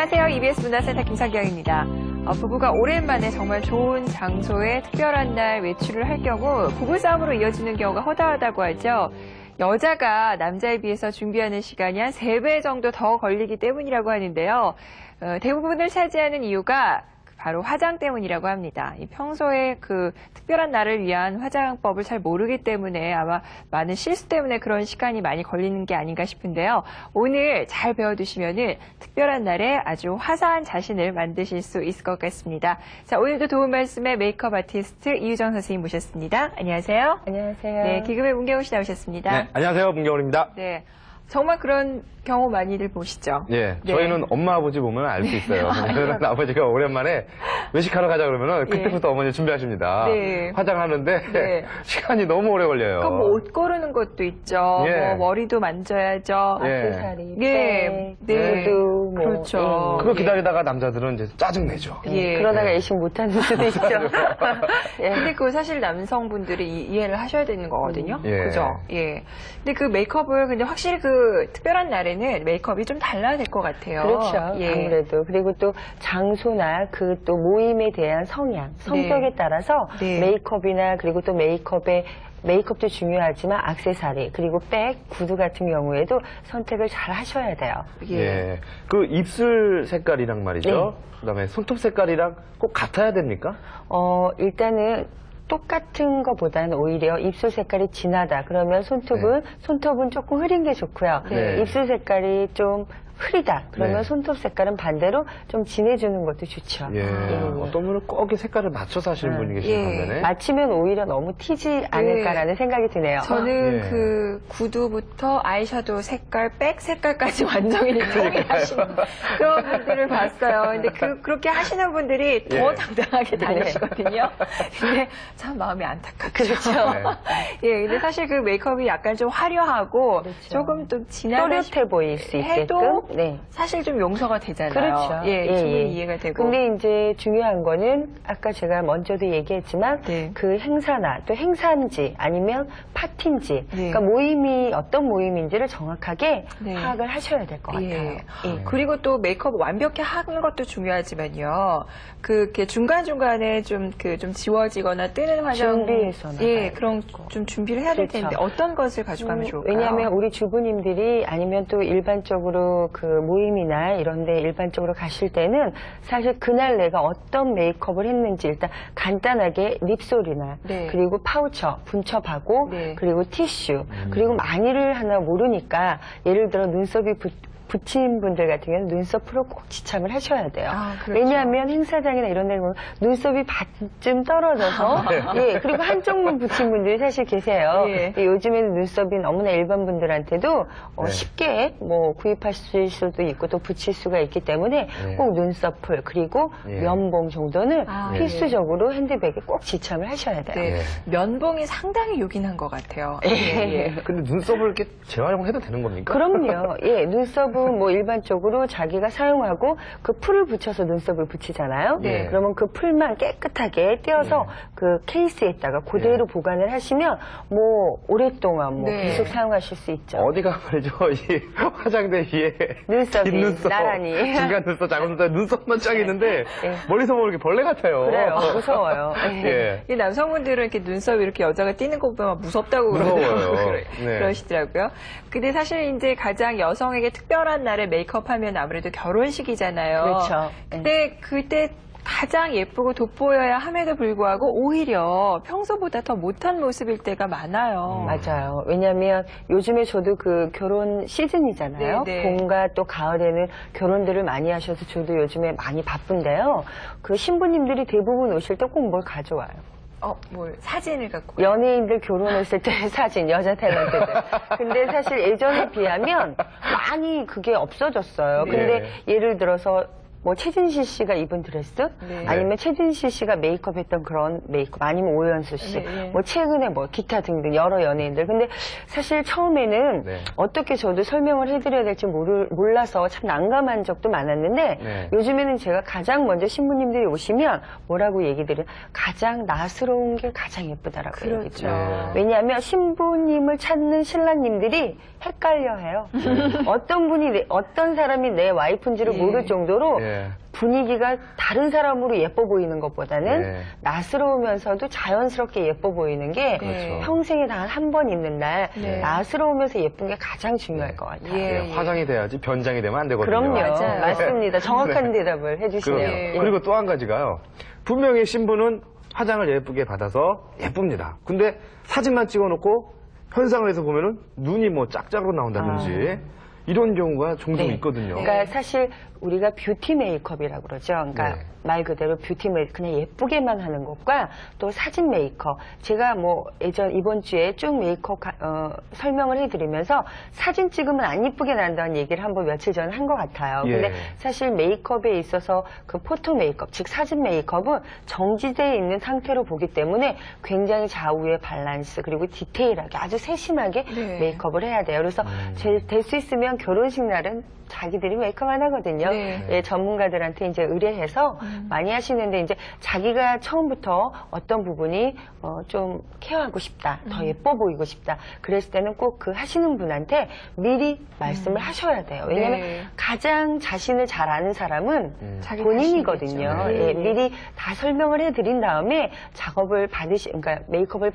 안녕하세요. EBS 문화센터 김석경입니다. 부부가 오랜만에 정말 좋은 장소에 특별한 날 외출을 할 경우 부부싸움으로 이어지는 경우가 허다하다고 하죠. 여자가 남자에 비해서 준비하는 시간이 한 3배 정도 더 걸리기 때문이라고 하는데요. 대부분을 차지하는 이유가 바로 화장 때문이라고 합니다. 평소에 그 특별한 날을 위한 화장법을 잘 모르기 때문에 아마 많은 실수 때문에 그런 시간이 많이 걸리는 게 아닌가 싶은데요. 오늘 잘 배워두시면은 특별한 날에 아주 화사한 자신을 만드실 수 있을 것 같습니다. 자, 오늘도 도움 말씀에 메이크업 아티스트 이유정 선생님 모셨습니다. 안녕하세요. 안녕하세요. 네, 기금의 문경훈 씨 나오셨습니다. 네, 안녕하세요. 문경훈입니다. 네. 정말 그런 경우 많이들 보시죠? 예, 네. 저희는 엄마, 아버지 보면 알 수 있어요. 아버지가 오랜만에 외식하러 가자 그러면은 그때부터 어머니 준비하십니다. 네. 화장하는데 네. 시간이 너무 오래 걸려요. 그럼 뭐 옷 고르는 것도 있죠. 예. 뭐 머리도 만져야죠. 예. 액세서리, 예. 네. 구두, 뭐, 그렇죠. 그거 예. 기다리다가 남자들은 이제 짜증내죠. 예. 그러다가 애식 못하는 수도 있죠. 예. 근데 그거 사실 남성분들이 이해를 하셔야 되는 거거든요. 예. 그죠? 예. 근데 그 메이크업을 근데 확실히 그 특별한 날에는 메이크업이 좀 달라야 될 것 같아요. 그렇죠. 예. 아무래도. 그리고 또 장소나 그 또 모임에 대한 성향, 성격에 따라서 네. 메이크업이나 그리고 또 메이크업도 중요하지만 액세서리, 그리고 백, 구두 같은 경우에도 선택을 잘 하셔야 돼요. 예. 그 입술 색깔이랑 말이죠. 네. 그다음에 손톱 색깔이랑 꼭 같아야 됩니까? 일단은 똑같은 것보다는 오히려 입술 색깔이 진하다. 그러면 손톱은 조금 흐린 게 좋고요. 네. 입술 색깔이 좀 흐리다. 그러면 네. 손톱 색깔은 반대로 좀 진해주는 것도 좋죠. 예. 어떤 분은 꼭 이 색깔을 맞춰서 하시는 분이 계시는 예. 반면에. 맞추면 오히려 너무 튀지 않을까라는 생각이 드네요. 저는 예. 그 구두부터 아이섀도우 색깔, 백 색깔까지 완전히 동일하시는 그런 분들을 봤어요. 근데 그렇게 하시는 분들이 더 예. 당당하게 다니시거든요. 근데 참 마음이 안타깝죠. 그렇죠. 예, 근데 사실 그 메이크업이 약간 좀 화려하고 그렇죠. 조금 좀 진하다 또렷해 보일 수 해도 있게끔. 네. 사실 좀 용서가 되잖아요. 그렇죠. 예, 충분히 이해가 되고. 근데 이제 중요한 거는 아까 제가 먼저도 얘기했지만 네. 그 행사나 또 행사인지 아니면 파티인지 네. 그러니까 모임이 어떤 모임인지를 정확하게 네. 파악을 하셔야 될 것 같아요. 예. 예. 그리고 또 메이크업 완벽히 하는 것도 중요하지만요. 그게 중간중간에 좀 지워지거나 뜨는 화장. 준비해서 예, 나가야 그런 되고. 좀 준비를 해야 될 그렇죠. 텐데 어떤 것을 가져가면 좋을까요? 왜냐하면 우리 주부님들이 아니면 또 일반적으로 그 모임이나 이런 데 일반적으로 가실 때는 사실 그날 내가 어떤 메이크업을 했는지 일단 간단하게 립솔이나 네. 그리고 파우처, 분첩하고 네. 그리고 티슈 그리고 많이를 하나 모르니까 예를 들어 눈썹이 붙인 분들 같은 경우는 눈썹으로 꼭 지참을 하셔야 돼요. 아, 그렇죠. 왜냐하면 행사장이나 이런 데 보면 눈썹이 반쯤 떨어져서 예, 그리고 한쪽만 붙인 분들이 사실 계세요. 예. 요즘에는 눈썹이 너무나 일반 분들한테도 네. 쉽게 뭐 구입하실 수도 있고 또 붙일 수가 있기 때문에 네. 꼭 눈썹풀 그리고 예. 면봉 정도는 아, 필수적으로 핸드백에 꼭 지참을 하셔야 돼요. 네. 예. 면봉이 상당히 요긴한 것 같아요. 예. 근데 눈썹을 이렇게 재활용해도 되는 겁니까? 그럼요. 예, 눈썹은 뭐 일반적으로 자기가 사용하고 그 풀을 붙여서 눈썹을 붙이잖아요. 네. 그러면 그 풀만 깨끗하게 떼어서 그 케이스에다가 그대로 보관을 하시면 뭐 오랫동안 뭐 네. 계속 사용하실 수 있죠. 어디가 말이죠, 이 화장대 위에 눈썹이 뒷눈썹, 나란히. 중간 눈썹, 작은 눈썹, 눈썹만 쫙 있는데 네. 멀리서 보면 이렇게 벌레 같아요. 그래요. 무서워요. 예. 이 남성분들은 이렇게 눈썹이 이렇게 여자가 띄는 거 보면 무섭다고 무서워요. 네. 그러시더라고요. 근데 사실 이제 가장 여성에게 특별한 날에 메이크업 하면 아무래도 결혼식이잖아요. 그렇죠. 근데 그때 가장 예쁘고 돋보여야 함에도 불구하고 오히려 평소보다 더 못한 모습일 때가 많아요. 맞아요. 왜냐하면 요즘에 저도 그 결혼 시즌이잖아요. 네, 네. 봄과 또 가을에는 결혼들을 많이 하셔서 저도 요즘에 많이 바쁜데요. 그 신부님들이 대부분 오실 때 꼭 뭘 가져와요. 사진을 갖고. 연예인들 결혼했을 때 사진, 여자 탤런트들. 근데 사실 예전에 비하면 많이 그게 없어졌어요. 네. 근데 예를 들어서 뭐 최진실 씨가 입은 드레스, 네. 아니면 최진실 씨가 메이크업했던 그런 메이크업, 아니면 오연수 씨, 네. 뭐 최근에 뭐 기타 등등 여러 연예인들. 근데 사실 처음에는 네. 어떻게 저도 설명을 해드려야 될지 몰라서 참 난감한 적도 많았는데 네. 요즘에는 제가 가장 먼저 신부님들이 오시면 뭐라고 얘기 드려요? 가장 나스러운 게 가장 예쁘다라고 얘기 그렇죠. 드려요. 왜냐하면 신부님을 찾는 신랑님들이 헷갈려해요. 어떤 사람이 내 와이프인지를 예. 모를 정도로 예. 분위기가 다른 사람으로 예뻐 보이는 것보다는 네. 나스러우면서도 자연스럽게 예뻐 보이는 게 그렇죠. 평생에 단 한 번 있는 날 네. 나스러우면서 예쁜 게 가장 중요할 것 같아요. 예. 예, 화장이 돼야지 변장이 되면 안 되거든요. 그럼요. 맞아요. 맞습니다. 정확한 대답을 해주시네요. 그럼요. 예. 그리고 또 한 가지가요. 분명히 신부는 화장을 예쁘게 받아서 예쁩니다. 근데 사진만 찍어놓고 현상에서 보면은 눈이 뭐 짝짝으로 나온다든지 이런 경우가 종종 네. 있거든요. 그러니까 사실 우리가 뷰티 메이크업이라고 그러죠. 그러니까 네. 말 그대로 뷰티 메이크업, 그냥 예쁘게만 하는 것과 또 사진 메이크업. 제가 뭐 이번 주에 쭉 메이크업 설명을 해드리면서 사진 찍으면 안 예쁘게 난다는 얘기를 한번 며칠 전에 한 것 같아요. 예. 근데 사실 메이크업에 있어서 그 포토 메이크업, 즉 사진 메이크업은 정지되어 있는 상태로 보기 때문에 굉장히 좌우의 밸런스 그리고 디테일하게 아주 세심하게 네. 메이크업을 해야 돼요. 그래서 될 수 있으면 결혼식 날은 자기들이 메이크업 안 하거든요. 네. 예, 전문가들한테 이제 의뢰해서 많이 하시는데 이제 자기가 처음부터 어떤 부분이 좀 케어하고 싶다, 더 예뻐 보이고 싶다. 그랬을 때는 꼭 그 하시는 분한테 미리 말씀을 하셔야 돼요. 왜냐하면 네. 가장 자신을 잘 아는 사람은 자기 본인이거든요. 자신이겠죠. 예, 네. 미리 다 설명을 해드린 다음에 작업을 그러니까 메이크업을